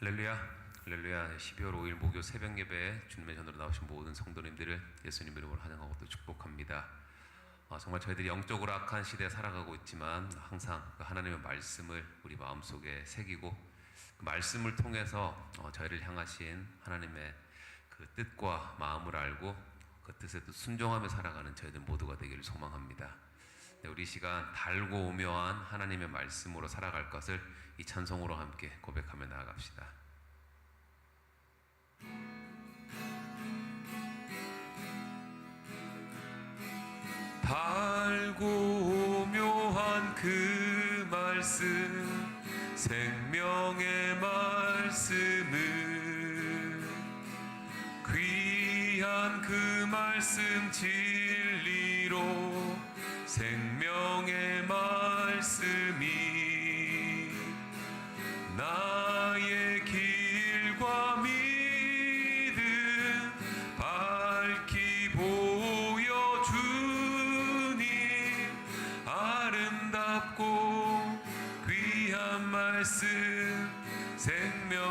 할렐루야, 할렐루야. 12월 5일 목요 새벽 예배에 주님의 전으로 나오신 모든 성도님들을 예수님 이름으로 환영하고 또 축복합니다. 정말 저희들이 영적으로 악한 시대에 살아가고 있지만 항상 그 하나님의 말씀을 우리 마음속에 새기고 그 말씀을 통해서 저희를 향하신 하나님의 그 뜻과 마음을 알고 그 뜻에 또 순종하며 살아가는 저희들 모두가 되기를 소망합니다. 우리 시간 달고 오묘한 하나님의 말씀으로 살아갈 것을 이 찬송으로 함께 고백하며 나아갑시다. 달고 오묘한 그 말씀, 생명의 말씀을, 귀한 그 말씀 진리로 생명의 말씀이 나의 길과 믿음 밝히 보여주니 아름답고 귀한 말씀 생명샘이로다.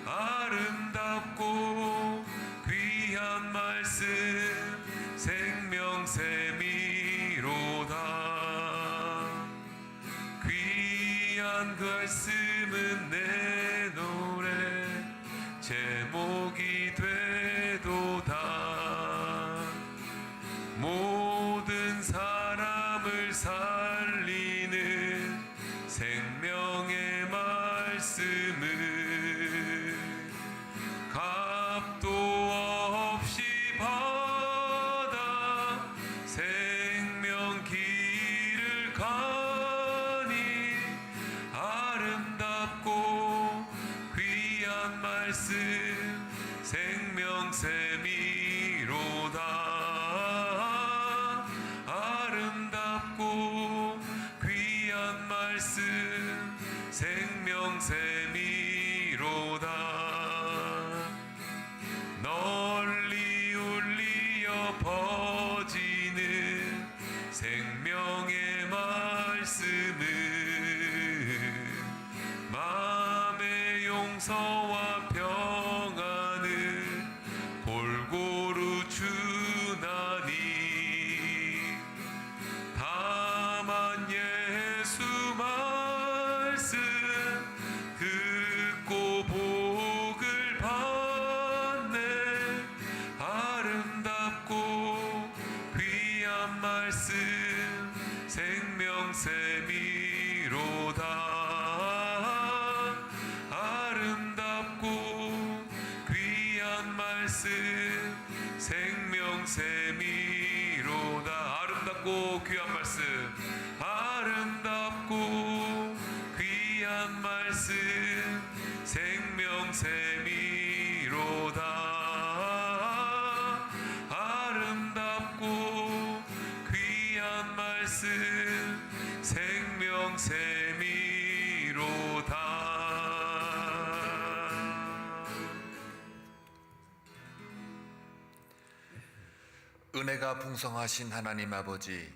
아름답고 귀한 말씀 생명샘이로다. 귀한 그 말씀은 내 노래 제목이 되도다. 모든 사람을 살리는 생명의 말씀을 값도 없이 받아 생명 길을 가니 아름답고 귀한 말씀 생명샘이로다. 아름답고 귀한 말씀 생명샘이로다. 널리 울리어 퍼지는 생명의 말씀을 마음의 용서와 평안을 골고루 주나니 다만 예수 말씀 듣고 복을 받네. 아름답고 귀한 말씀 생명샘이로다. 아름답고 귀한 말씀 생명샘이로다. 아름답고 귀한 말씀, 아름답고 귀한 말씀 생명샘이로다. 아름답고 귀한 말씀 생명샘이로다. 은혜가 풍성하신 하나님 아버지,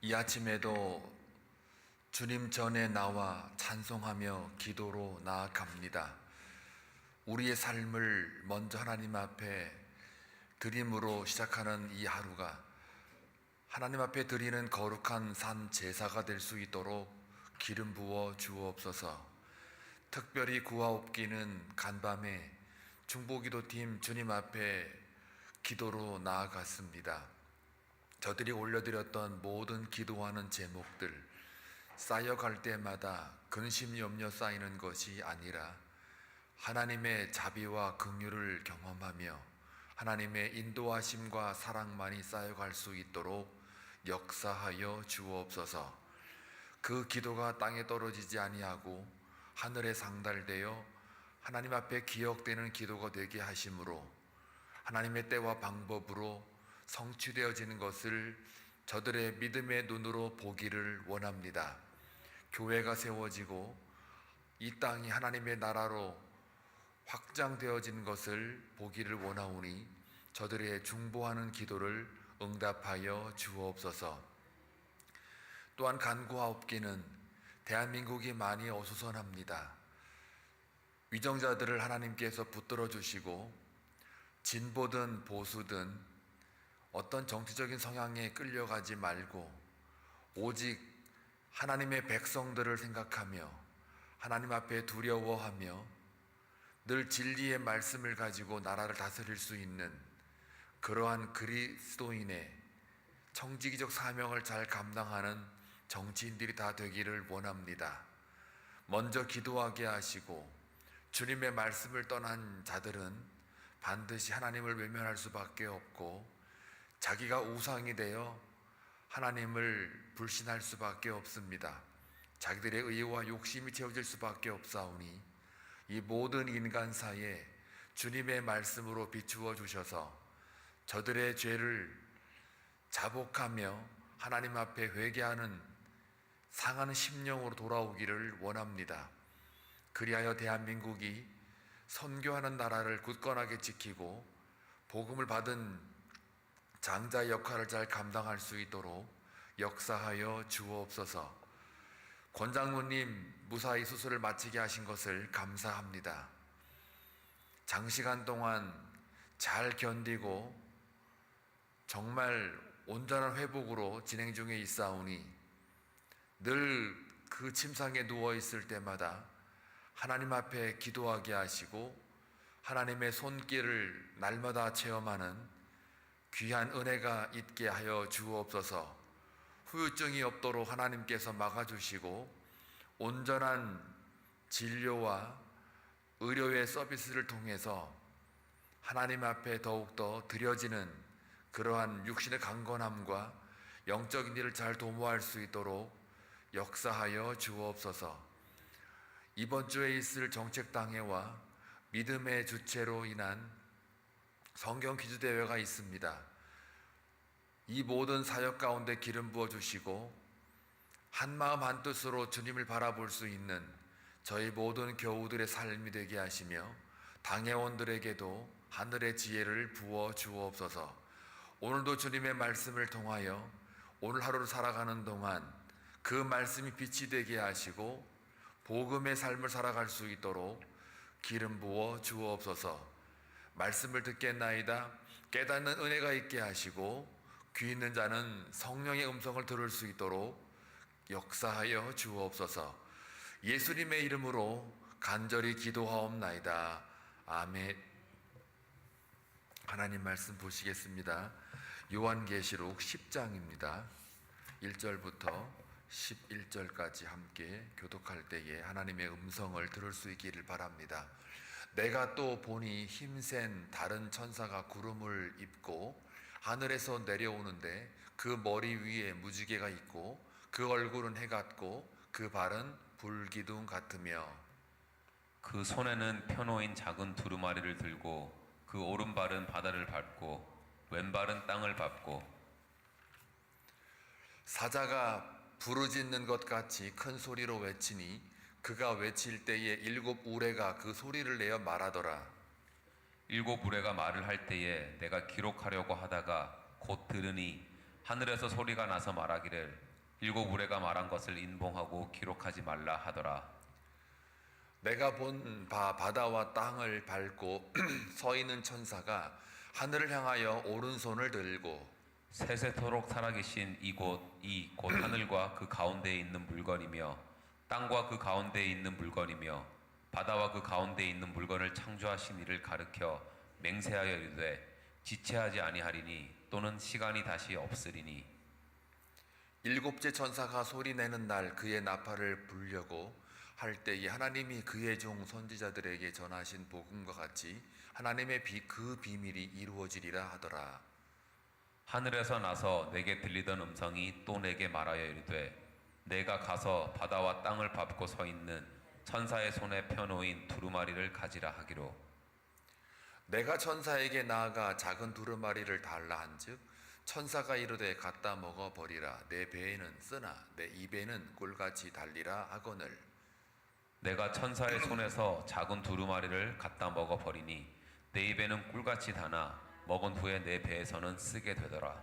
이 아침에도 주님 전에 나와 찬송하며 기도로 나아갑니다. 우리의 삶을 먼저 하나님 앞에 드림으로 시작하는 이 하루가 하나님 앞에 드리는 거룩한 산 제사가 될 수 있도록 기름 부어 주옵소서. 특별히 구하옵기는 간밤에 중보기도팀 주님 앞에 기도로 나아갔습니다. 저들이 올려드렸던 모든 기도하는 제목들 쌓여갈 때마다 근심 염려 쌓이는 것이 아니라 하나님의 자비와 긍휼을 경험하며 하나님의 인도하심과 사랑만이 쌓여갈 수 있도록 역사하여 주옵소서. 그 기도가 땅에 떨어지지 아니하고 하늘에 상달되어 하나님 앞에 기억되는 기도가 되게 하심으로 하나님의 때와 방법으로 성취되어지는 것을 저들의 믿음의 눈으로 보기를 원합니다. 교회가 세워지고 이 땅이 하나님의 나라로 확장되어지는 것을 보기를 원하오니 저들의 중보하는 기도를 응답하여 주옵소서. 또한 간구하옵기는 대한민국이 많이 어수선합니다. 위정자들을 하나님께서 붙들어 주시고 진보든 보수든 어떤 정치적인 성향에 끌려가지 말고 오직 하나님의 백성들을 생각하며 하나님 앞에 두려워하며 늘 진리의 말씀을 가지고 나라를 다스릴 수 있는 그러한 그리스도인의 청지기적 사명을 잘 감당하는 정치인들이 다 되기를 원합니다. 먼저 기도하게 하시고 주님의 말씀을 떠난 자들은 반드시 하나님을 외면할 수밖에 없고 자기가 우상이 되어 하나님을 불신할 수밖에 없습니다. 자기들의 의와 욕심이 채워질 수밖에 없사오니 이 모든 인간사에 주님의 말씀으로 비추어 주셔서 저들의 죄를 자복하며 하나님 앞에 회개하는 상하는 심령으로 돌아오기를 원합니다. 그리하여 대한민국이 선교하는 나라를 굳건하게 지키고 복음을 받은 장자의 역할을 잘 감당할 수 있도록 역사하여 주옵소서. 권 장로님 무사히 수술을 마치게 하신 것을 감사합니다. 장시간 동안 잘 견디고 정말 온전한 회복으로 진행 중에 있사오니 늘 그 침상에 누워 있을 때마다 하나님 앞에 기도하게 하시고 하나님의 손길을 날마다 체험하는 귀한 은혜가 있게 하여 주옵소서. 후유증이 없도록 하나님께서 막아주시고 온전한 진료와 의료의 서비스를 통해서 하나님 앞에 더욱더 드려지는 그러한 육신의 강건함과 영적인 일을 잘 도모할 수 있도록 역사하여 주옵소서. 이번 주에 있을 정책당회와 믿음의 주체로 인한 성경 퀴즈대회가 있습니다. 이 모든 사역 가운데 기름 부어주시고 한마음 한뜻으로 주님을 바라볼 수 있는 저희 모든 교우들의 삶이 되게 하시며 당회원들에게도 하늘의 지혜를 부어 주옵소서. 오늘도 주님의 말씀을 통하여 오늘 하루를 살아가는 동안 그 말씀이 빛이 되게 하시고 복음의 삶을 살아갈 수 있도록 기름 부어 주옵소서. 말씀을 듣겠나이다. 깨닫는 은혜가 있게 하시고 귀 있는 자는 성령의 음성을 들을 수 있도록 역사하여 주옵소서. 예수님의 이름으로 간절히 기도하옵나이다. 아멘. 하나님 말씀 보시겠습니다. 요한계시록 10장입니다. 1절부터 11절까지 함께 교독할 때에 하나님의 음성을 들을 수 있기를 바랍니다. 내가 또 보니 힘센 다른 천사가 구름을 입고 하늘에서 내려오는데 그 머리 위에 무지개가 있고 그 얼굴은 해 같고 그 발은 불기둥 같으며 그 손에는 펴놓인 작은 두루마리를 들고 그 오른발은 바다를 밟고 왼발은 땅을 밟고 사자가 부르짖는 것 같이 큰 소리로 외치니 그가 외칠 때에 일곱 우레가 그 소리를 내어 말하더라. 일곱 우레가 말을 할 때에 내가 기록하려고 하다가 곧 들으니 하늘에서 소리가 나서 말하기를 일곱 우레가 말한 것을 인봉하고 기록하지 말라 하더라. 내가 본 바 바다와 땅을 밟고 서 있는 천사가 하늘을 향하여 오른손을 들고 세세토록 살아계신 이 곧 하늘과 그 가운데에 있는 물건이며 땅과 그 가운데에 있는 물건이며 바다와 그 가운데에 있는 물건을 창조하신 이를 가르켜 맹세하여 이르되 지체하지 아니하리니 또는 시간이 다시 없으리니 일곱째 천사가 소리내는 날 그의 나팔을 불려고 할 때에 하나님이 그의 종 선지자들에게 전하신 복음과 같이 하나님의 그 비밀이 이루어지리라 하더라. 하늘에서 나서 내게 들리던 음성이 또 내게 말하여 이르되 내가 가서 바다와 땅을 밟고 서 있는 천사의 손에 펴놓인 두루마리를 가지라 하기로. 내가 천사에게 나아가 작은 두루마리를 달라 한즉 천사가 이르되 갖다 먹어 버리라. 내 배에는 쓰나 내 입에는 꿀같이 달리라 하거늘. 내가 천사의 손에서 작은 두루마리를 갖다 먹어 버리니 내 입에는 꿀같이 다나 먹은 후에 내 배에서는 쓰게 되더라.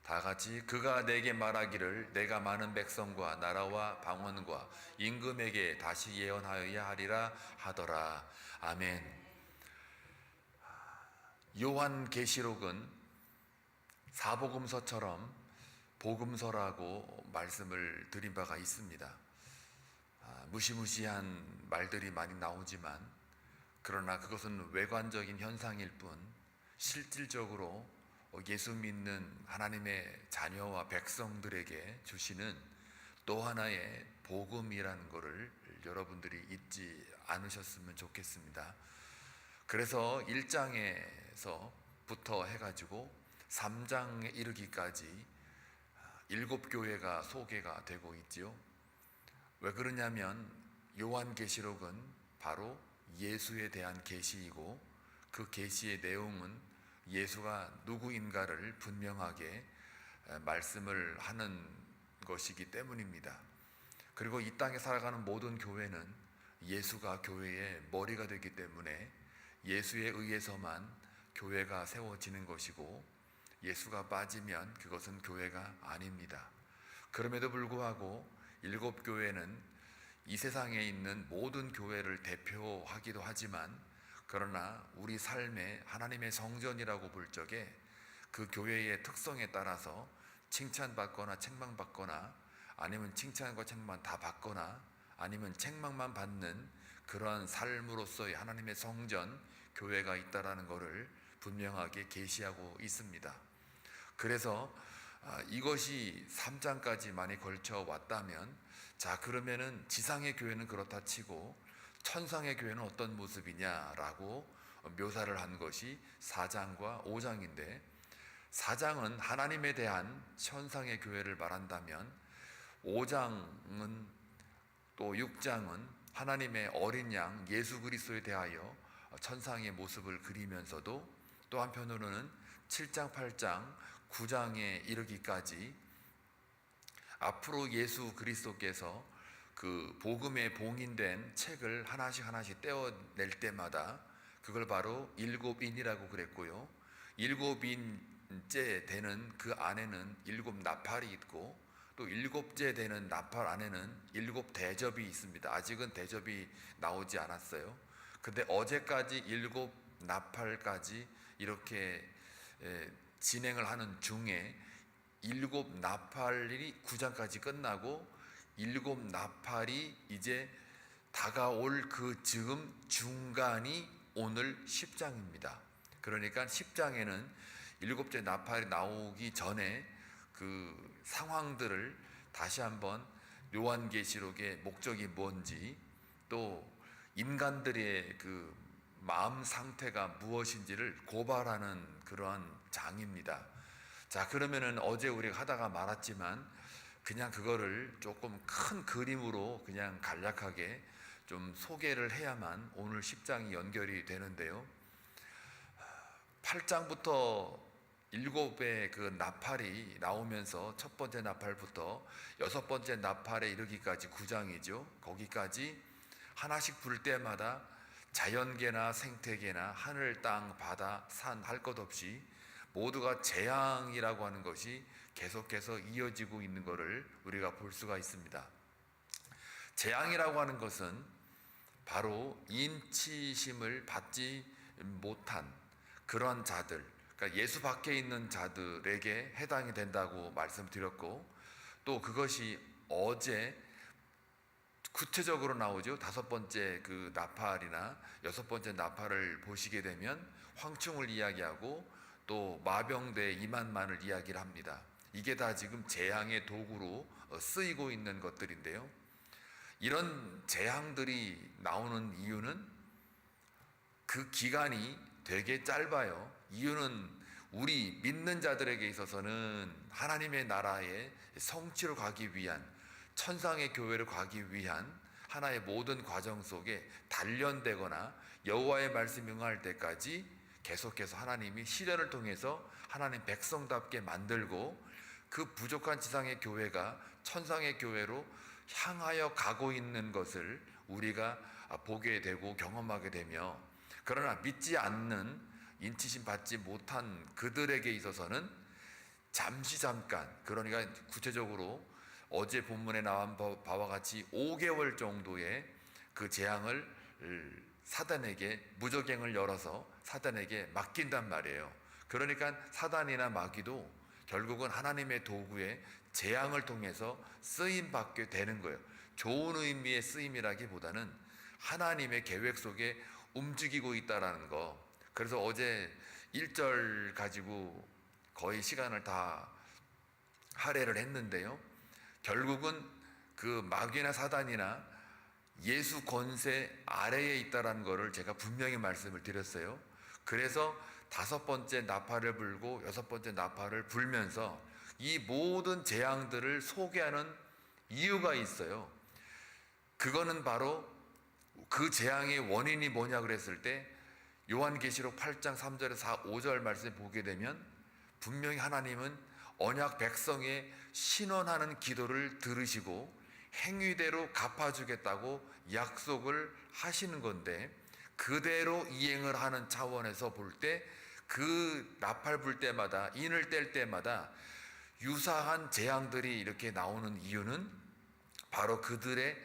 다 같이 그가 내게 말하기를 내가 많은 백성과 나라와 방언과 임금에게 다시 예언하여야 하리라 하더라. 아멘. 요한계시록은 사복음서처럼 복음서라고 말씀을 드린 바가 있습니다. 무시무시한 말들이 많이 나오지만 그러나 그것은 외관적인 현상일 뿐 실질적으로 예수 믿는 하나님의 자녀와 백성들에게 주시는 또 하나의 복음이라는 것을 여러분들이 잊지 않으셨으면 좋겠습니다. 그래서 1장에서부터 해가지고 3장에 이르기까지 7교회가 소개가 되고 있지요. 왜 그러냐면 요한계시록은 바로 예수에 대한 계시이고 그 계시의 내용은 예수가 누구인가를 분명하게 말씀을 하는 것이기 때문입니다. 그리고 이 땅에 살아가는 모든 교회는 예수가 교회의 머리가 되기 때문에 예수에 의해서만 교회가 세워지는 것이고 예수가 빠지면 그것은 교회가 아닙니다. 그럼에도 불구하고 7교회는 이 세상에 있는 모든 교회를 대표하기도 하지만 그러나 우리 삶에 하나님의 성전이라고 볼 적에 그 교회의 특성에 따라서 칭찬받거나 책망받거나 아니면 칭찬과 책망 다 받거나 아니면 책망만 받는 그러한 삶으로서의 하나님의 성전 교회가 있다라는 것을 분명하게 계시하고 있습니다. 그래서 이것이 3장까지 많이 걸쳐 왔다면 자 그러면은 지상의 교회는 그렇다 치고 천상의 교회는 어떤 모습이냐라고 묘사를 한 것이 4장과 5장인데 4장은 하나님에 대한 천상의 교회를 말한다면 5장은 또 6장은 하나님의 어린 양 예수 그리스도에 대하여 천상의 모습을 그리면서도 또 한편으로는 7장, 8장, 9장에 이르기까지 앞으로 예수 그리스도께서 그 복음에 봉인된 책을 하나씩 떼어낼 때마다 그걸 바로 일곱인이라고 그랬고요. 일곱인째 되는 그 안에는 7 나팔이 있고 또 7째 되는 나팔 안에는 7 대접이 있습니다. 아직은 대접이 나오지 않았어요. 근데 어제까지 7 나팔까지 이렇게 진행을 하는 중에 7 나팔이 9장까지 끝나고 7 나팔이 이제 다가올 그 즈음 중간이 오늘 10장입니다. 그러니까 10장에는 7째 나팔이 나오기 전에 그 상황들을 다시 한번 요한계시록의 목적이 뭔지 또 인간들의 그 마음 상태가 무엇인지를 고발하는 그러한 장입니다. 자, 그러면은 어제 우리가 하다가 말았지만 그냥 그거를 조금 큰 그림으로 그냥 간략하게 좀 소개를 해야만 오늘 10장이 연결이 되는데요. 8장부터 7의 그 나팔이 나오면서 첫 번째 나팔부터 6번째 나팔에 이르기까지 9장이죠. 거기까지 하나씩 불 때마다 자연계나 생태계나 하늘, 땅, 바다, 산 할 것 없이 모두가 재앙이라고 하는 것이 계속해서 이어지고 있는 것을 우리가 볼 수가 있습니다. 재앙이라고 하는 것은 바로 인치심을 받지 못한 그러한 자들, 그러니까 예수 밖에 있는 자들에게 해당이 된다고 말씀드렸고 또 그것이 어제 구체적으로 나오죠. 5번째 그 나팔이나 6번째 나팔을 보시게 되면 황충을 이야기하고 또 마병대 2만만을 이야기를 합니다. 이게 다 지금 재앙의 도구로 쓰이고 있는 것들인데요. 이런 재앙들이 나오는 이유는 그 기간이 되게 짧아요. 이유는 우리 믿는 자들에게 있어서는 하나님의 나라의 성취로 가기 위한 천상의 교회를 가기 위한 하나의 모든 과정 속에 단련되거나 여호와의 말씀 응할 때까지 계속해서 하나님이 시련을 통해서 하나님 백성답게 만들고 그 부족한 지상의 교회가 천상의 교회로 향하여 가고 있는 것을 우리가 보게 되고 경험하게 되며 그러나 믿지 않는 인치심 받지 못한 그들에게 있어서는 잠시 잠깐, 그러니까 구체적으로 어제 본문에 나온 바와 같이 5개월 정도의 그 재앙을 사단에게, 무저갱을 열어서 사단에게 맡긴단 말이에요. 그러니까 사단이나 마귀도 결국은 하나님의 도구에 재앙을 통해서 쓰임 받게 되는 거예요. 좋은 의미의 쓰임이라기보다는 하나님의 계획 속에 움직이고 있다라는 거. 그래서 어제 1절 가지고 거의 시간을 다 할애를 했는데요. 결국은 그 마귀나 사단이나 예수 권세 아래에 있다라는 것을 제가 분명히 말씀을 드렸어요. 그래서 5번째 나팔을 불고 6번째 나팔을 불면서 이 모든 재앙들을 소개하는 이유가 있어요. 그거는 바로 그 재앙의 원인이 뭐냐 그랬을 때 요한계시록 8장 3절에서 4, 5절 말씀 보게 되면 분명히 하나님은 언약 백성의 신원하는 기도를 들으시고 행위대로 갚아주겠다고 약속을 하시는 건데, 그대로 이행을 하는 차원에서 볼 때 그 나팔 불 때마다, 인을 뗄 때마다 유사한 재앙들이 이렇게 나오는 이유는 바로 그들의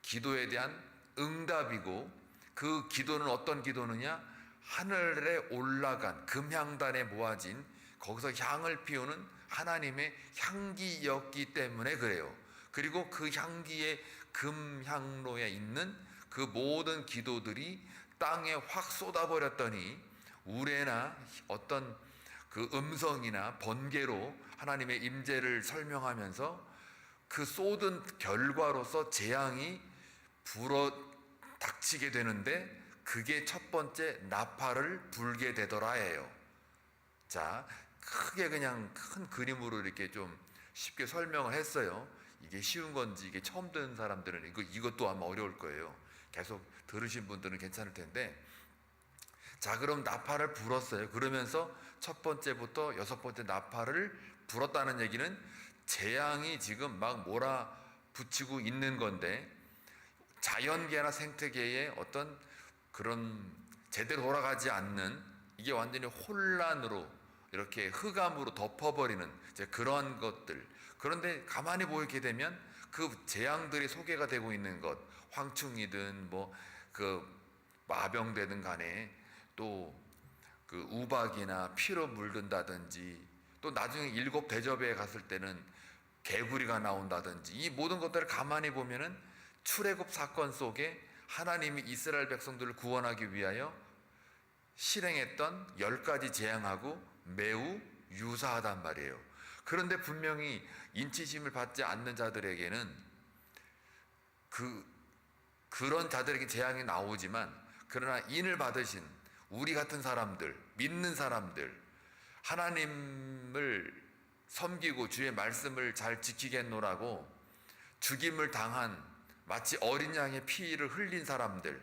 기도에 대한 응답이고, 그 기도는 어떤 기도느냐, 하늘에 올라간 금향단에 모아진 거기서 향을 피우는 하나님의 향기였기 때문에 그래요. 그리고 그 향기의 금향로에 있는 그 모든 기도들이 땅에 확 쏟아버렸더니 우레나 어떤 그 음성이나 번개로 하나님의 임재를 설명하면서 그 쏟은 결과로서 재앙이 불어 닥치게 되는데, 그게 첫 번째 나팔을 불게 되더라예요. 자, 크게 그냥 큰 그림으로 이렇게 좀 쉽게 설명을 했어요. 이게 쉬운 건지, 이게 처음 듣는 사람들은 이것도 아마 어려울 거예요. 계속 들으신 분들은 괜찮을 텐데, 자, 그럼 나팔을 불었어요. 그러면서 첫 번째부터 6번째 나팔을 불었다는 얘기는 재앙이 지금 막 몰아붙이고 있는 건데, 자연계나 생태계의 어떤 그런 제대로 돌아가지 않는, 이게 완전히 혼란으로 이렇게 흑암으로 덮어버리는 이제 그런 것들. 그런데 가만히 보게 되면 그 재앙들이 소개가 되고 있는 것, 황충이든 뭐 그 마병되든 간에, 또 그 우박이나 피로 물든다든지, 또 나중에 7 대접에 갔을 때는 개구리가 나온다든지, 이 모든 것들을 가만히 보면은 출애굽 사건 속에 하나님이 이스라엘 백성들을 구원하기 위하여 실행했던 10가지 재앙하고 매우 유사하단 말이에요. 그런데 분명히 인치심을 받지 않는 자들에게는 그런 자들에게 재앙이 나오지만, 그러나 인을 받으신 우리 같은 사람들, 믿는 사람들, 하나님을 섬기고 주의 말씀을 잘 지키겠노라고 죽임을 당한 마치 어린 양의 피를 흘린 사람들,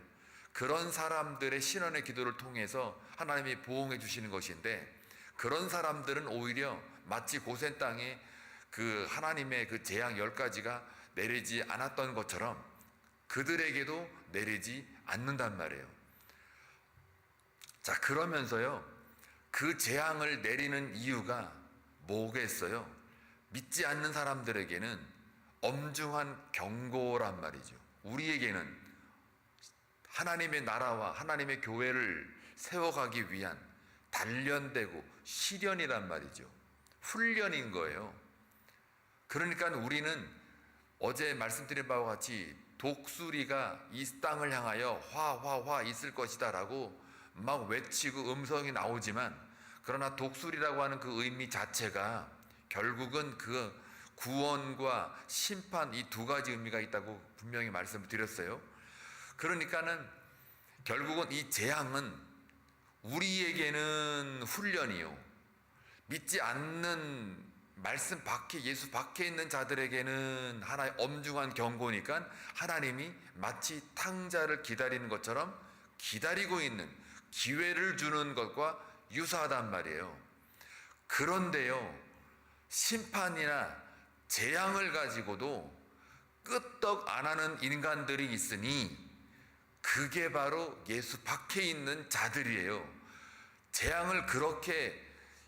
그런 사람들의 신원의 기도를 통해서 하나님이 보응해 주시는 것인데, 그런 사람들은 오히려 마치 고센 땅에 그 하나님의 그 재앙 10가지가 내리지 않았던 것처럼 그들에게도 내리지 않는단 말이에요. 자, 그러면서요, 그 재앙을 내리는 이유가 뭐겠어요? 믿지 않는 사람들에게는 엄중한 경고란 말이죠. 우리에게는 하나님의 나라와 하나님의 교회를 세워가기 위한 단련되고 시련이란 말이죠. 훈련인 거예요. 그러니까 우리는 어제 말씀드린 바와 같이 독수리가 이 땅을 향하여 화화화 있을 것이다 라고 막 외치고 음성이 나오지만, 그러나 독수리라고 하는 그 의미 자체가 결국은 그 구원과 심판, 이 2가지 의미가 있다고 분명히 말씀을 드렸어요. 그러니까는 결국은 이 재앙은 우리에게는 훈련이요, 믿지 않는 말씀 밖에, 예수 밖에 있는 자들에게는 하나의 엄중한 경고니까 하나님이 마치 탕자를 기다리는 것처럼 기다리고 있는, 기회를 주는 것과 유사하단 말이에요. 그런데요, 심판이나 재앙을 가지고도 끄떡 안 하는 인간들이 있으니 그게 바로 예수 밖에 있는 자들이에요. 재앙을 그렇게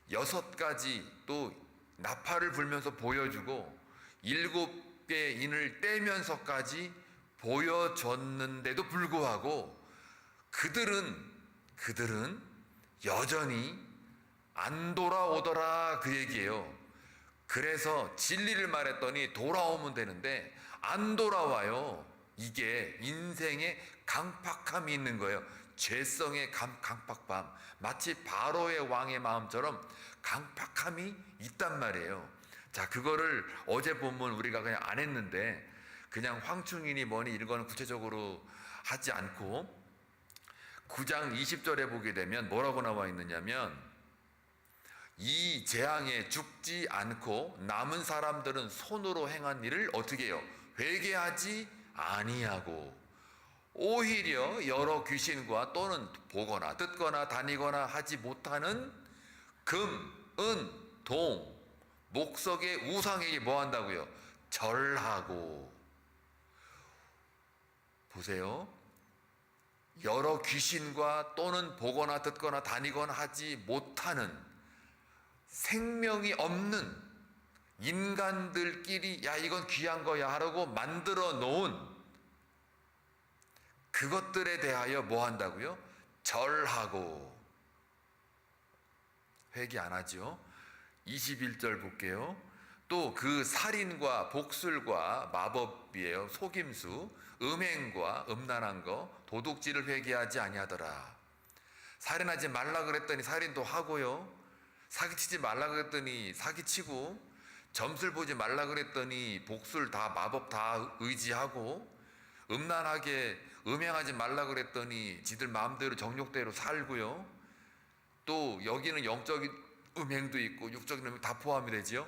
6가지 또 나팔을 불면서 보여주고 7개 인을 떼면서까지 보여줬는데도 불구하고 그들은 여전히 안 돌아오더라, 그 얘기예요. 그래서 진리를 말했더니 돌아오면 되는데 안 돌아와요. 이게 인생의 강팍함이 있는 거예요. 죄성의 강팍함. 마치 바로의 왕의 마음처럼 강팍함이 있단 말이에요. 자, 그거를 어제 본문 우리가 그냥 안 했는데, 그냥 황충이니 뭐니 이런 거는 구체적으로 하지 않고 9장 20절에 보게 되면 뭐라고 나와 있느냐면, 이 재앙에 죽지 않고 남은 사람들은 손으로 행한 일을 어떻게 해요? 회개하지 아니하고 오히려 여러 귀신과 또는 보거나 듣거나 다니거나 하지 못하는 금, 은, 동, 목석의 우상에게 뭐 한다고요? 절하고. 보세요. 여러 귀신과 또는 보거나 듣거나 다니거나 하지 못하는, 생명이 없는 인간들끼리 야 이건 귀한 거야 하라고 만들어 놓은 그것들에 대하여 뭐 한다고요? 절하고. 회개 안 하죠. 21절 볼게요. 또 그 살인과 복술과 마법이에요. 속임수, 음행과 음란한 거, 도둑질을 회개하지 아니하더라. 살인하지 말라 그랬더니 살인도 하고요. 사기치지 말라 그랬더니 사기치고, 점술 보지 말라 그랬더니 복술 다 마법 다 의지하고, 음란하게 음행하지 말라 그랬더니 지들 마음대로 정욕대로 살고요. 또 여기는 영적인 음행도 있고 육적인 음행 다 포함이 되지요.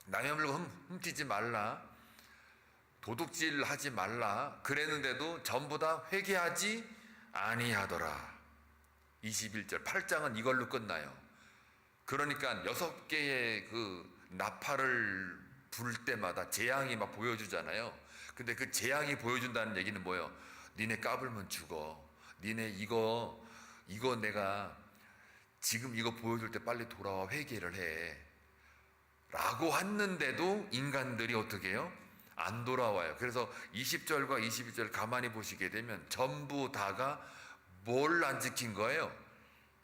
남의 물건 훔치지 말라, 도둑질 하지 말라 그랬는데도 전부 다 회개하지 아니하더라. 21절 8장은 이걸로 끝나요. 그러니까 6개의 그 나팔을 불 때마다 재앙이 막 보여주잖아요. 근데 그 재앙이 보여준다는 얘기는 뭐예요? 니네 까불면 죽어. 니네 이거 내가 지금 이거 보여줄 때 빨리 돌아와 회개를 해 라고 했는데도 인간들이 어떻게 해요? 안 돌아와요. 그래서 20절과 21절 가만히 보시게 되면 전부 다가 뭘 안 지킨 거예요?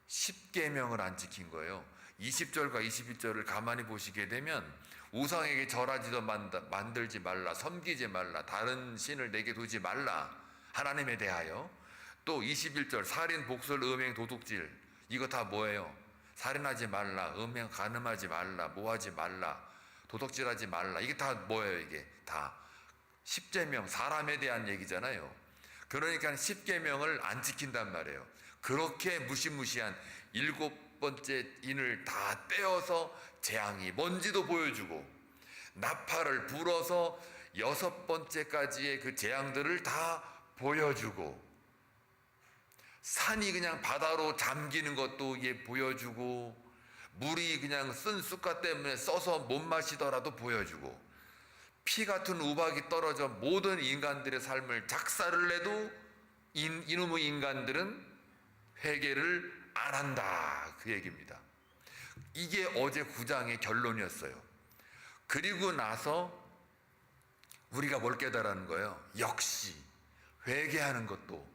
10계명을 안 지킨 거예요. 20절과 21절을 가만히 보시게 되면 우상에게 절하지도 만들지 말라, 섬기지 말라, 다른 신을 내게 두지 말라, 하나님에 대하여. 또 21절 살인, 복술, 음행, 도둑질, 이거 다 뭐예요? 살인하지 말라, 음행, 간음하지 말라, 모하지 말라, 도둑질하지 말라. 이게 다 뭐예요? 이게 다 10계명, 사람에 대한 얘기잖아요. 그러니까 10계명을 안 지킨단 말이에요. 그렇게 무시무시한 7번째 인을 다 떼어서 재앙이 뭔지도 보여주고, 나팔을 불어서 6번째까지의 그 재앙들을 다 보여주고, 산이 그냥 바다로 잠기는 것도 보여주고, 물이 그냥 쓴 쑥갓 때문에 써서 못 마시더라도 보여주고, 피 같은 우박이 떨어져 모든 인간들의 삶을 작살을 내도 이놈의 인간들은 회개를 안 한다, 그 얘기입니다. 이게 어제 9장의 결론이었어요. 그리고 나서 우리가 뭘 깨달았는 거예요? 역시 회개하는 것도,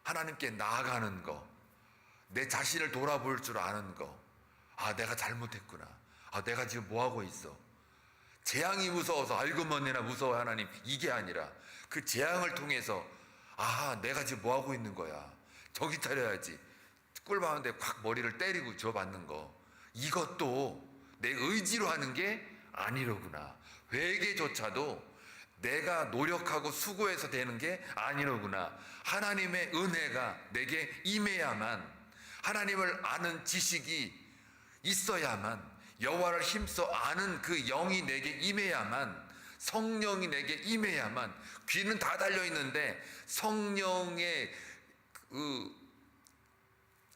하나님께 나아가는 거, 내 자신을 돌아볼 줄 아는 거, 아 내가 잘못했구나, 아 내가 지금 뭐하고 있어, 재앙이 무서워서 알고 뭐니나 무서워 하나님, 이게 아니라 그 재앙을 통해서 아 내가 지금 뭐하고 있는 거야, 정신 차려야지, 꿀밤한데 콱 머리를 때리고 줘받는 거, 이것도 내 의지로 하는 게 아니로구나. 회개조차도 내가 노력하고 수고해서 되는 게 아니로구나. 하나님의 은혜가 내게 임해야만, 하나님을 아는 지식이 있어야만, 여호와를 힘써 아는 그 영이 내게 임해야만, 성령이 내게 임해야만. 귀는 다 달려있는데 성령의 그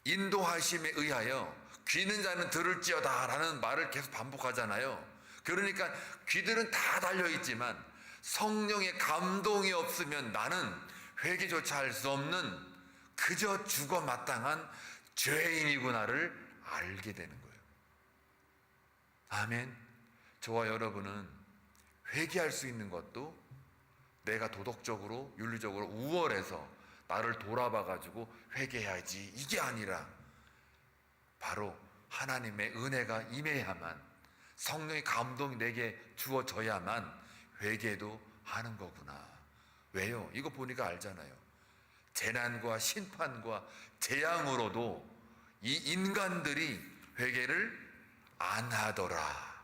인도하심에 의하여 귀는 자는 들을지어다 라는 말을 계속 반복하잖아요. 그러니까 귀들은 다 달려있지만 성령의 감동이 없으면 나는 회개조차 할 수 없는 그저 죽어 마땅한 죄인이구나를 알게 되는 거예요. 아멘. 저와 여러분은 회개할 수 있는 것도 내가 도덕적으로 윤리적으로 우월해서 나를 돌아봐 가지고 회개해야지 이게 아니라 바로 하나님의 은혜가 임해야만, 성령의 감동이 내게 주어져야만 회개도 하는 거구나. 왜요? 이거 보니까 알잖아요. 재난과 심판과 재앙으로도 이 인간들이 회개를 안 하더라.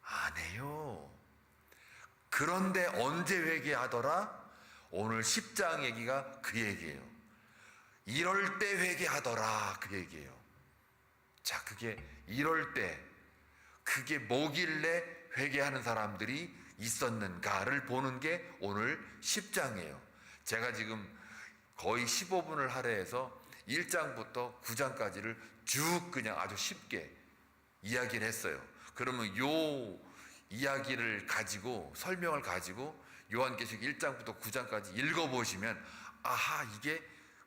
안 해요. 그런데 언제 회개하더라? 오늘 10장 얘기가 그 얘기예요. 이럴 때 회개하더라, 그 얘기예요. 자, 그게 이럴 때, 그게 뭐길래 회개하는 사람들이 있었는가를 보는 게 오늘 10장이에요. 제가 지금 거의 15분을 할애해서 1장부터 9장까지를 쭉 그냥 아주 쉽게 이야기를 했어요. 그러면 요 이야기를 가지고, 설명을 가지고 요한계시록 1장부터 9장까지 읽어보시면 아하, 이게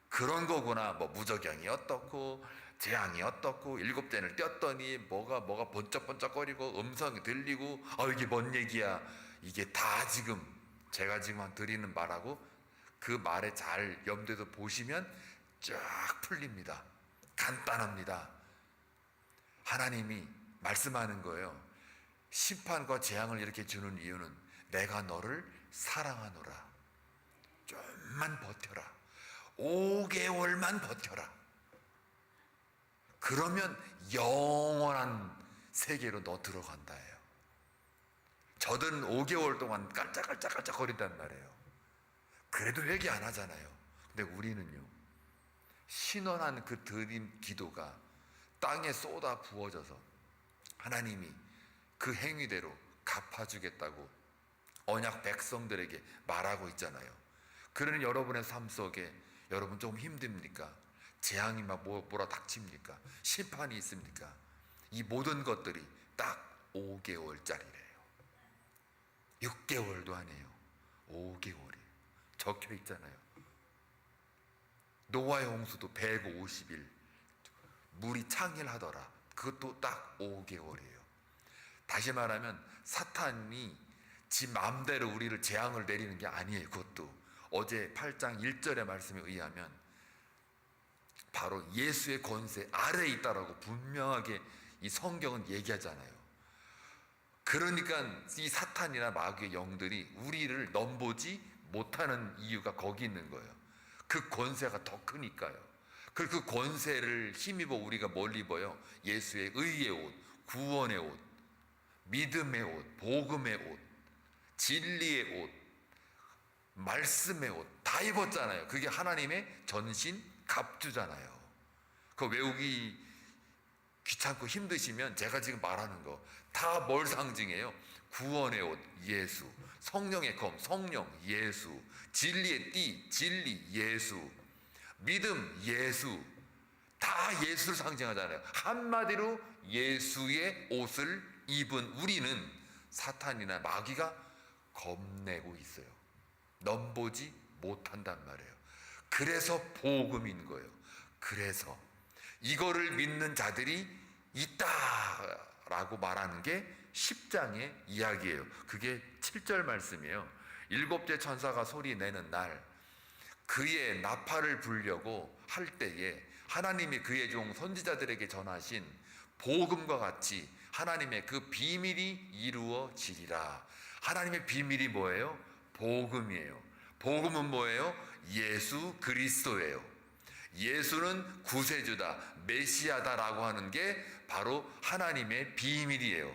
그런 거구나. 뭐 무저경이 어떻고 재앙이 어떻고 7대를 떼었더니 뭐가 번쩍번쩍거리고 음성이 들리고 이게 뭔 얘기야. 이게 다 지금 제가 지금 드리는 말하고 그 말에 잘 염두에서 보시면 쫙 풀립니다. 간단합니다. 하나님이 말씀하는 거예요. 심판과 재앙을 이렇게 주는 이유는 내가 너를 사랑하노라. 좀만 버텨라. 5개월만 버텨라. 그러면 영원한 세계로 너 들어간다예요. 저들은 5개월 동안 깔짝깔짝 거린단 말이에요. 그래도 회개 안 하잖아요. 근데 우리는요, 신원한 그 드림 기도가 땅에 쏟아 부어져서 하나님이 그 행위대로 갚아주겠다고 언약 백성들에게 말하고 있잖아요. 그러는 여러분의 삶 속에 여러분 조금 힘듭니까? 재앙이 막 몰아닥칩니까? 심판이 있습니까? 이 모든 것들이 딱 5개월짜리래요. 6개월도 아니에요. 5개월이에요. 적혀 있잖아요. 노아의 홍수도 150일 물이 창일하더라. 그것도 딱 5개월이에요. 다시 말하면 사탄이 지 마음대로 우리를 재앙을 내리는 게 아니에요. 그것도 어제 8장 1절의 말씀에 의하면 바로 예수의 권세 아래에 있다라고 분명하게 이 성경은 얘기하잖아요. 그러니까 이 사탄이나 마귀의 영들이 우리를 넘보지 못하는 이유가 거기 있는 거예요. 그 권세가 더 크니까요. 그 권세를 힘입어 우리가 뭘 입어요? 예수의 의의 옷, 구원의 옷, 믿음의 옷, 복음의 옷, 진리의 옷, 말씀의 옷 다 입었잖아요. 그게 하나님의 전신 갑주잖아요. 그거 외우기 귀찮고 힘드시면 제가 지금 말하는 거 다 뭘 상징해요? 구원의 옷, 예수, 성령의 검, 성령, 예수, 진리의 띠, 진리, 예수, 믿음, 예수, 다 예수를 상징하잖아요. 한마디로 예수의 옷을 입은 우리는 사탄이나 마귀가 겁내고 있어요. 넘보지 못한단 말이에요. 그래서 복음인 거예요. 그래서 이거를 믿는 자들이 있다라고 말하는 게 10장의 이야기예요. 그게 7절 말씀이에요. 7째 천사가 소리 내는 날 그의 나팔을 불려고 할 때에 하나님이 그의 종 선지자들에게 전하신 복음과 같이 하나님의 그 비밀이 이루어지리라. 하나님의 비밀이 뭐예요? 복음이에요. 복음은 뭐예요? 예수 그리스도예요. 예수는 구세주다, 메시아다라고 하는 게 바로 하나님의 비밀이에요.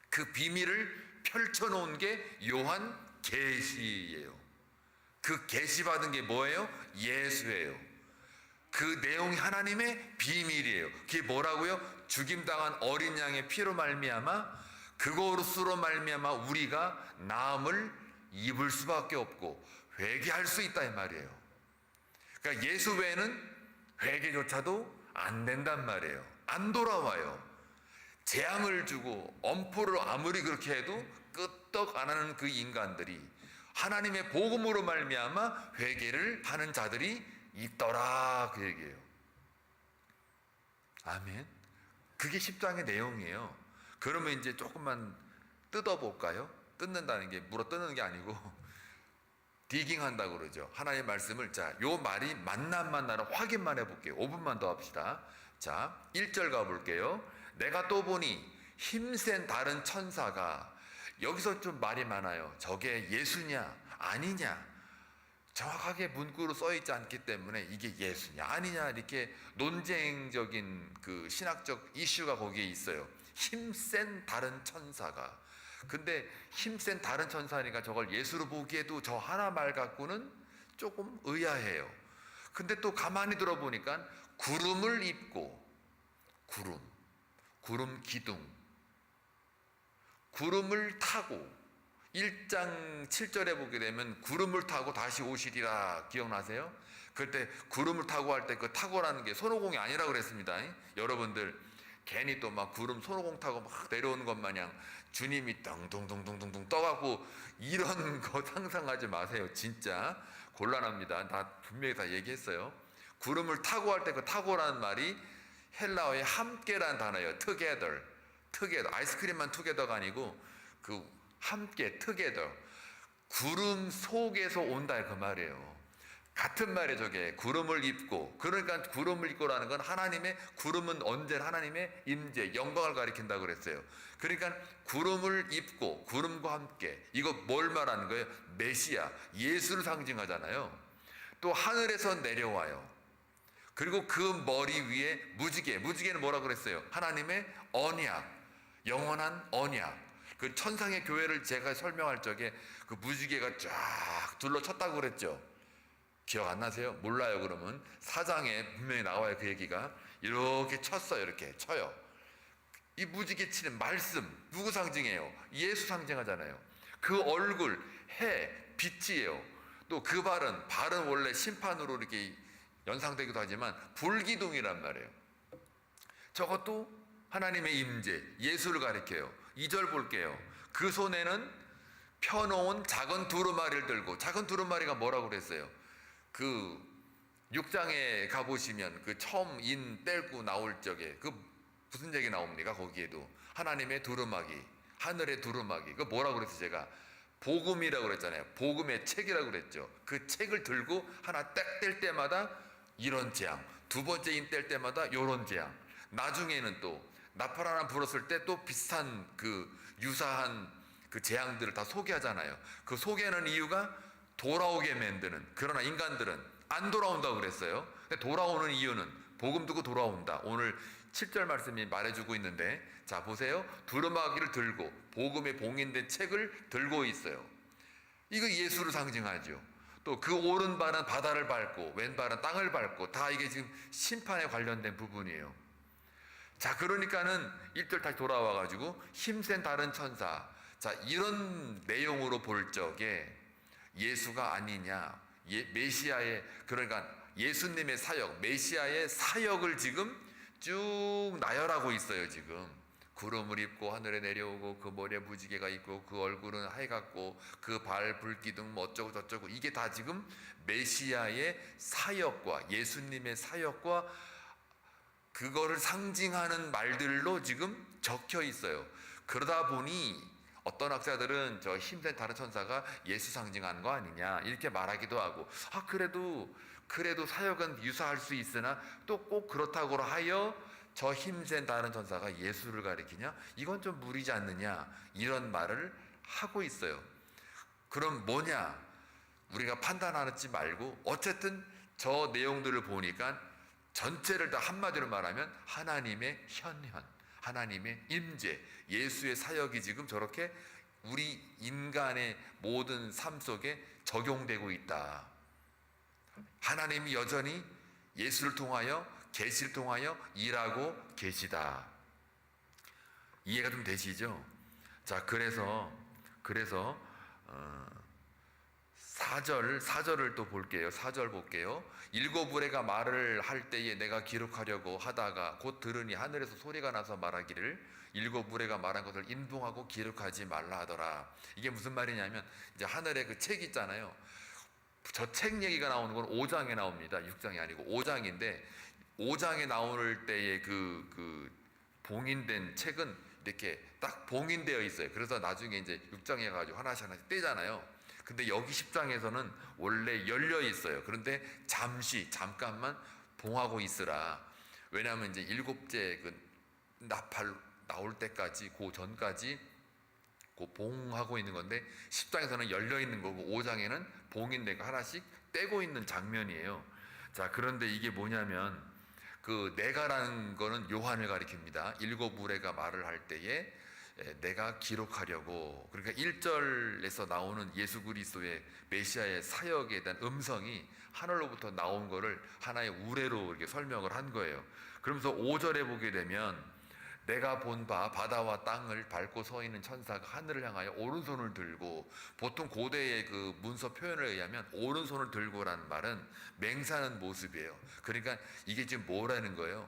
그 비밀을 펼쳐놓은 게 요한 계시예요. 그 계시받은 게 뭐예요? 예수예요. 그 내용이 하나님의 비밀이에요. 그게 뭐라고요? 죽임당한 어린 양의 피로 말미암아 그것으로 말미암아 우리가 나음을 입을 수밖에 없고 회개할 수 있다 이 말이에요. 그러니까 예수 외에는 회개조차도 안 된단 말이에요. 안 돌아와요. 재앙을 주고 엄포를 아무리 그렇게 해도 끄떡 안 하는 그 인간들이 하나님의 복음으로 말미암아 회개를 하는 자들이 있더라 그 얘기예요. 아멘. 그게 10장의 내용이에요. 그러면 이제 조금만 뜯어볼까요? 뜯는다는 게 물어 뜯는 게 아니고 디깅한다고 그러죠. 하나님의 말씀을, 자, 요 말이 맞나 안 맞나를 확인만 해볼게요. 5분만 더 합시다. 자, 1절 가볼게요. 내가 또 보니 힘센 다른 천사가, 여기서 좀 말이 많아요. 저게 예수냐 아니냐 정확하게 문구로 써 있지 않기 때문에 이게 예수냐 아니냐 이렇게 논쟁적인 그 신학적 이슈가 거기에 있어요. 힘센 다른 천사가. 근데 힘센 다른 천사니까 저걸 예수로 보기에도 저 하나 말 갖고는 조금 의아해요. 근데 또 가만히 들어보니까 구름을 입고, 구름 기둥, 구름을 타고, 1장 7절에 보게 되면 구름을 타고 다시 오시리라 기억나세요? 그때 구름을 타고 할 때 그 타고라는 게 손오공이 아니라고 그랬습니다. 여러분들 괜히 또 막 구름 손오공 타고 막 내려오는 것 마냥 주님이 덩덩덩덩덩 떠갖고 이런 거 상상하지 마세요. 진짜 곤란합니다. 다 분명히 다 얘기했어요. 구름을 타고 할 때 그 타고라는 말이 헬라어의 함께라는 단어예요. together. 아이스크림만 together가 아니고 그 함께 together. 구름 속에서 온다 그 말이에요. 같은 말이에요. 저게 구름을 입고. 그러니까 구름을 입고라는 건 하나님의, 구름은 언제나 하나님의 임재, 영광을 가리킨다고 그랬어요. 그러니까 구름을 입고 구름과 함께, 이거 뭘 말하는 거예요? 메시아, 예수를 상징하잖아요. 또 하늘에서 내려와요. 그리고 그 머리 위에 무지개는 뭐라고 그랬어요? 하나님의 언약, 영원한 언약. 그 천상의 교회를 제가 설명할 적에 그 무지개가 쫙 둘러쳤다고 그랬죠. 기억 안 나세요? 몰라요. 그러면 4장에 분명히 나와요. 그 얘기가 이렇게 쳤어요. 이렇게 쳐요. 이 무지개 치는 말씀 누구 상징해요? 예수 상징하잖아요. 그 얼굴 해 빛이에요. 또 그 발은 원래 심판으로 이렇게 연상되기도 하지만 불기둥이란 말이에요. 저것도 하나님의 임재, 예수를 가리켜요. 2절 볼게요. 그 손에는 펴놓은 작은 두루마리를 들고, 작은 두루마리가 뭐라고 그랬어요? 그 6장에 가보시면 그 처음 인 떼고 나올 적에 그 무슨 얘기 나옵니까? 거기에도 하나님의 두루마기, 하늘의 두루마기. 그 뭐라고 그랬어요? 제가 복음이라고 그랬잖아요. 복음의 책이라고 그랬죠. 그 책을 들고 하나 딱 뗄 때마다 이런 재앙, 두 번째 인 뗄 때마다 이런 재앙, 나중에는 또 나팔 하나 불었을 때 또 비슷한 그 유사한 그 재앙들을 다 소개하잖아요. 그 소개하는 이유가 돌아오게 만드는, 그러나 인간들은 안 돌아온다고 그랬어요. 근데 돌아오는 이유는 복음 듣고 돌아온다. 오늘 7절 말씀이 말해주고 있는데, 자 보세요. 두루마기를 들고 복음에 봉인된 책을 들고 있어요. 이거 예수를 상징하죠. 또 그 오른발은 바다를 밟고 왼발은 땅을 밟고, 다 이게 지금 심판에 관련된 부분이에요. 자, 그러니까는 1절 다시 돌아와 가지고 힘센 다른 천사, 자 이런 내용으로 볼 적에 예수가 아니냐, 메시아의, 그러니까 예수님의 사역, 메시아의 사역을 지금 쭉 나열하고 있어요. 지금 구름을 입고 하늘에 내려오고 그 머리에 무지개가 있고 그 얼굴은 하얘갖고 그 발 불기둥 뭐 어쩌고 저쩌고, 이게 다 지금 메시아의 사역과 예수님의 사역과 그거를 상징하는 말들로 지금 적혀 있어요. 그러다 보니 어떤 학자들은 저 힘센 다른 천사가 예수 상징하는 거 아니냐 이렇게 말하기도 하고, 그래도 사역은 유사할 수 있으나 또 꼭 그렇다고 하여 저 힘센 다른 천사가 예수를 가리키냐, 이건 좀 무리지 않느냐, 이런 말을 하고 있어요. 그럼 뭐냐, 우리가 판단하지 말고 어쨌든 저 내용들을 보니까 전체를 다 한마디로 말하면 하나님의 현현, 하나님의 임재, 예수의 사역이 지금 저렇게 우리 인간의 모든 삶 속에 적용되고 있다. 하나님이 여전히 예수를 통하여, 계시를 통하여 일하고 계시다. 이해가 좀 되시죠? 자, 그래서 4절을 또 볼게요. 4절 볼게요. 일곱 의뢰가 말을 할 때에 내가 기록하려고 하다가 곧 들으니 하늘에서 소리가 나서 말하기를 일곱 의뢰가 말한 것을 인봉하고 기록하지 말라 하더라. 이게 무슨 말이냐면, 이제 하늘에 그 책 있잖아요. 저 책 얘기가 나오는 건 5장에 나옵니다. 6장이 아니고 5장인데 5장에 나올 때의 그 봉인된 책은 이렇게 딱 봉인되어 있어요. 그래서 나중에 이제 6장에 가지고 하나씩 하나씩 떼잖아요. 근데 여기 10장에서는 원래 열려 있어요. 그런데 잠깐만 봉하고 있으라. 왜냐하면 이제 7째 그 나팔 나올 때까지 그 전까지 그 봉하고 있는 건데 10장에서는 열려 있는 거고 5장에는 봉인된 거 하나씩 떼고 있는 장면이에요. 자, 그런데 이게 뭐냐면 그 내가라는 거는 요한을 가리킵니다. 7무리가 말을 할 때에 내가 기록하려고, 그러니까 1절에서 나오는 예수 그리스도의 메시아의 사역에 대한 음성이 하늘로부터 나온 거를 하나의 우레로 이렇게 설명을 한 거예요. 그러면서 5절에 보게 되면 내가 본 바 바다와 땅을 밟고 서 있는 천사가 하늘을 향하여 오른손을 들고, 보통 고대의 그 문서 표현에 의하면 오른손을 들고라는 말은 맹세하는 모습이에요. 그러니까 이게 지금 뭐라는 거예요?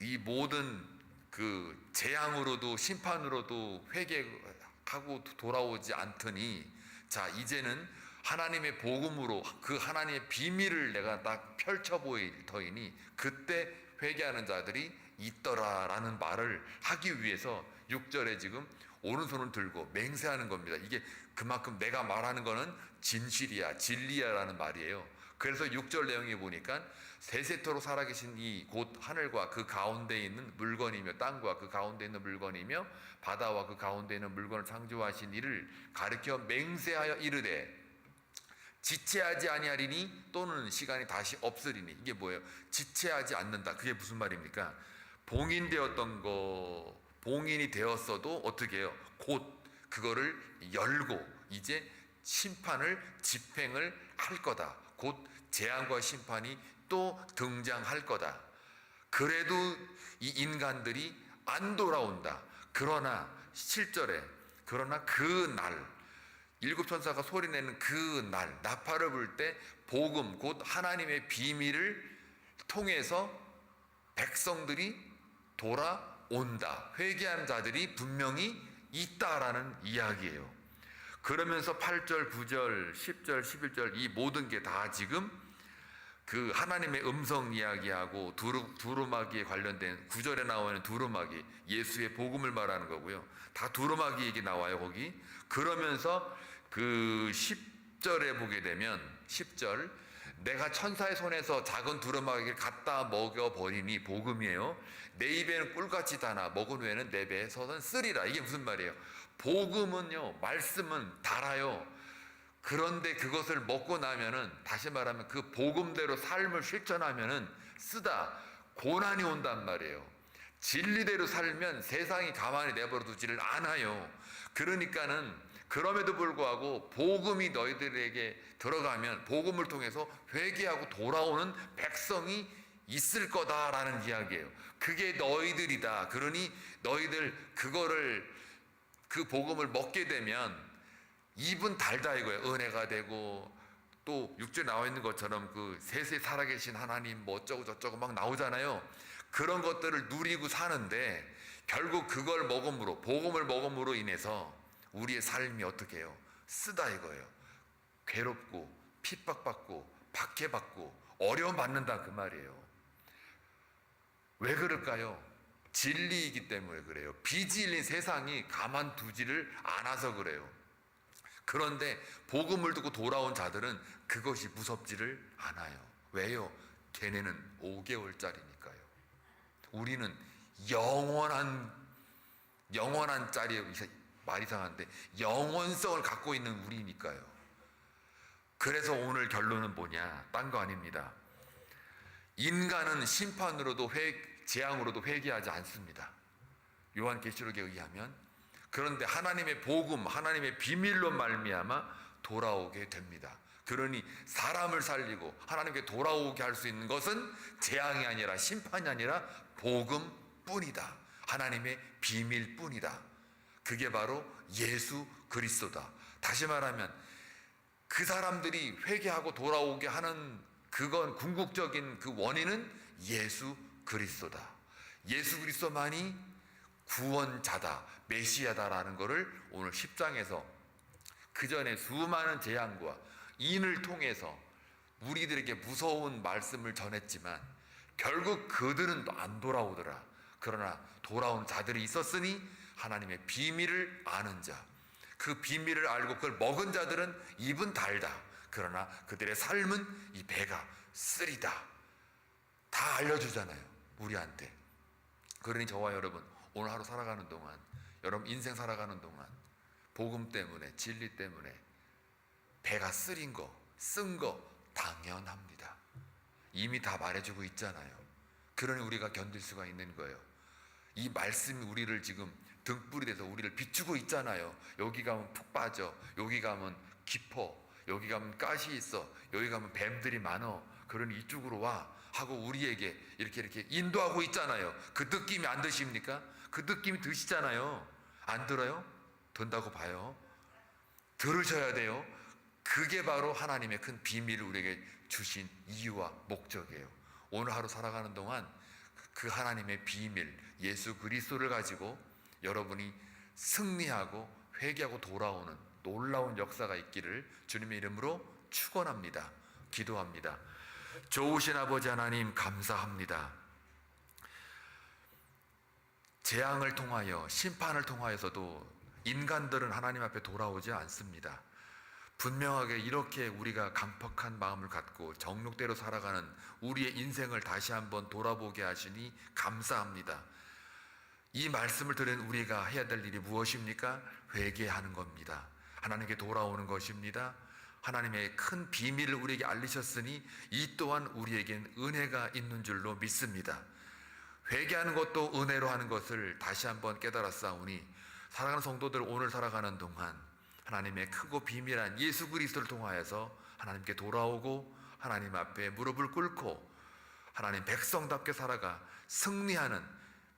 이 모든 그 재앙으로도 심판으로도 회개하고 돌아오지 않더니, 자, 이제는 하나님의 복음으로 그 하나님의 비밀을 내가 딱 펼쳐 보일 터이니 그때 회개하는 자들이 있더라라는 말을 하기 위해서 6절에 지금 오른손을 들고 맹세하는 겁니다. 이게 그만큼 내가 말하는 거는 진실이야, 진리야라는 말이에요. 그래서 6절 내용에 보니까 세세토록 살아계신 이 곧 하늘과 그 가운데 있는 물건이며 땅과 그 가운데 있는 물건이며 바다와 그 가운데 있는 물건을 창조하신 이를 가리켜 맹세하여 이르되 지체하지 아니하리니 또는 시간이 다시 없으리니. 이게 뭐예요? 지체하지 않는다. 그게 무슨 말입니까? 봉인되었던 거, 봉인이 되었어도 어떻게 해요? 곧 그거를 열고 이제 심판을 집행을 할 거다. 곧 재앙과 심판이 또 등장할 거다. 그래도 이 인간들이 안 돌아온다. 그러나 7절에 그러나 그 날, 7천사가 소리내는 그 날, 나팔을 불 때 복음 곧 하나님의 비밀을 통해서 백성들이 돌아온다. 회개한 자들이 분명히 있다라는 이야기예요. 그러면서 8절, 9절, 10절, 11절 이 모든 게 다 지금 그 하나님의 음성 이야기하고 두루마기에 관련된 9절에 나오는 두루마기, 예수의 복음을 말하는 거고요. 다 두루마기 얘기 나와요, 거기. 그러면서 그 10절에 보게 되면 10절 내가 천사의 손에서 작은 두루마기를 갖다 먹여버리니, 복음이에요. 내 입에는 꿀같이 다나 먹은 후에는 내 배에서는 쓰리라. 이게 무슨 말이에요? 복음은요, 말씀은 달아요. 그런데 그것을 먹고 나면은, 다시 말하면 그 복음대로 삶을 실천하면은 쓰다, 고난이 온단 말이에요. 진리대로 살면 세상이 가만히 내버려 두지를 않아요. 그러니까는 그럼에도 불구하고 복음이 너희들에게 들어가면 복음을 통해서 회개하고 돌아오는 백성이 있을 거다라는 이야기예요. 그게 너희들이다. 그러니 너희들 그거를, 그 복음을 먹게 되면 입은 달다 이거예요. 은혜가 되고, 또 6절에 나와 있는 것처럼 그 세세 살아계신 하나님 뭐 어쩌고 저쩌고 막 나오잖아요. 그런 것들을 누리고 사는데 결국 그걸 먹음으로, 복음을 먹음으로 인해서 우리의 삶이 어떻게 해요? 쓰다 이거예요. 괴롭고 핍박받고 박해받고 어려움받는다 그 말이에요. 왜 그럴까요? 진리이기 때문에 그래요. 비진리인 세상이 가만두지를 않아서 그래요. 그런데 복음을 듣고 돌아온 자들은 그것이 무섭지를 않아요. 왜요? 걔네는 5개월짜리니까요. 우리는 영원한 짤이에요. 말 이상한데 영원성을 갖고 있는 우리니까요. 그래서 오늘 결론은 뭐냐? 딴 거 아닙니다. 인간은 심판으로도 재앙으로도 회개하지 않습니다. 요한계시록에 의하면. 그런데 하나님의 복음, 하나님의 비밀로 말미암아 돌아오게 됩니다. 그러니 사람을 살리고 하나님께 돌아오게 할 수 있는 것은 재앙이 아니라, 심판이 아니라 복음뿐이다. 하나님의 비밀뿐이다. 그게 바로 예수 그리스도다. 다시 말하면 그 사람들이 회개하고 돌아오게 하는 그건 궁극적인 그 원인은 예수 그리스도다. 예수 그리스도만이 구원자다, 메시아다라는 것을 오늘 10장에서 그 전에 수많은 재앙과 인을 통해서 우리들에게 무서운 말씀을 전했지만 결국 그들은 또 안 돌아오더라. 그러나 돌아온 자들이 있었으니 하나님의 비밀을 아는 자, 그 비밀을 알고 그걸 먹은 자들은 입은 달다. 그러나 그들의 삶은 이 배가 쓰리다. 다 알려주잖아요, 우리한테. 그러니 저와 여러분, 오늘 하루 살아가는 동안, 여러분 인생 살아가는 동안 복음 때문에, 진리 때문에 배가 쓰린 거, 쓴 거 당연합니다. 이미 다 말해주고 있잖아요. 그러니 우리가 견딜 수가 있는 거예요. 이 말씀이 우리를 지금 등불이 돼서 우리를 비추고 있잖아요. 여기 가면 푹 빠져, 여기 가면 깊어, 여기 가면 가시 있어, 여기 가면 뱀들이 많어, 그러니 이쪽으로 와 하고 우리에게 이렇게 인도하고 있잖아요. 그 느낌이 안 드십니까? 그 느낌이 드시잖아요. 안 들어요? 든다고 봐요. 들으셔야 돼요. 그게 바로 하나님의 큰 비밀을 우리에게 주신 이유와 목적이에요. 오늘 하루 살아가는 동안 그 하나님의 비밀, 예수 그리스도를 가지고 여러분이 승리하고 회개하고 돌아오는 놀라운 역사가 있기를 주님의 이름으로 축원합니다. 기도합니다. 좋으신 아버지 하나님, 감사합니다. 재앙을 통하여, 심판을 통하여서도 인간들은 하나님 앞에 돌아오지 않습니다. 분명하게 이렇게 우리가 강팍한 마음을 갖고 정욕대로 살아가는 우리의 인생을 다시 한번 돌아보게 하시니 감사합니다. 이 말씀을 들은 우리가 해야 될 일이 무엇입니까? 회개하는 겁니다. 하나님께 돌아오는 것입니다. 하나님의 큰 비밀을 우리에게 알리셨으니 이 또한 우리에겐 은혜가 있는 줄로 믿습니다. 회개하는 것도 은혜로 하는 것을 다시 한번 깨달았사오니 사랑하는 성도들, 오늘 살아가는 동안 하나님의 크고 비밀한 예수 그리스도를 통하여서 하나님께 돌아오고 하나님 앞에 무릎을 꿇고 하나님 백성답게 살아가 승리하는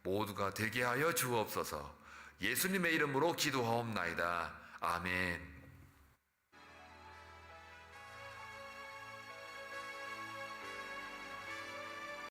모두가 되게 하여 주옵소서. 예수님의 이름으로 기도하옵나이다. 아멘.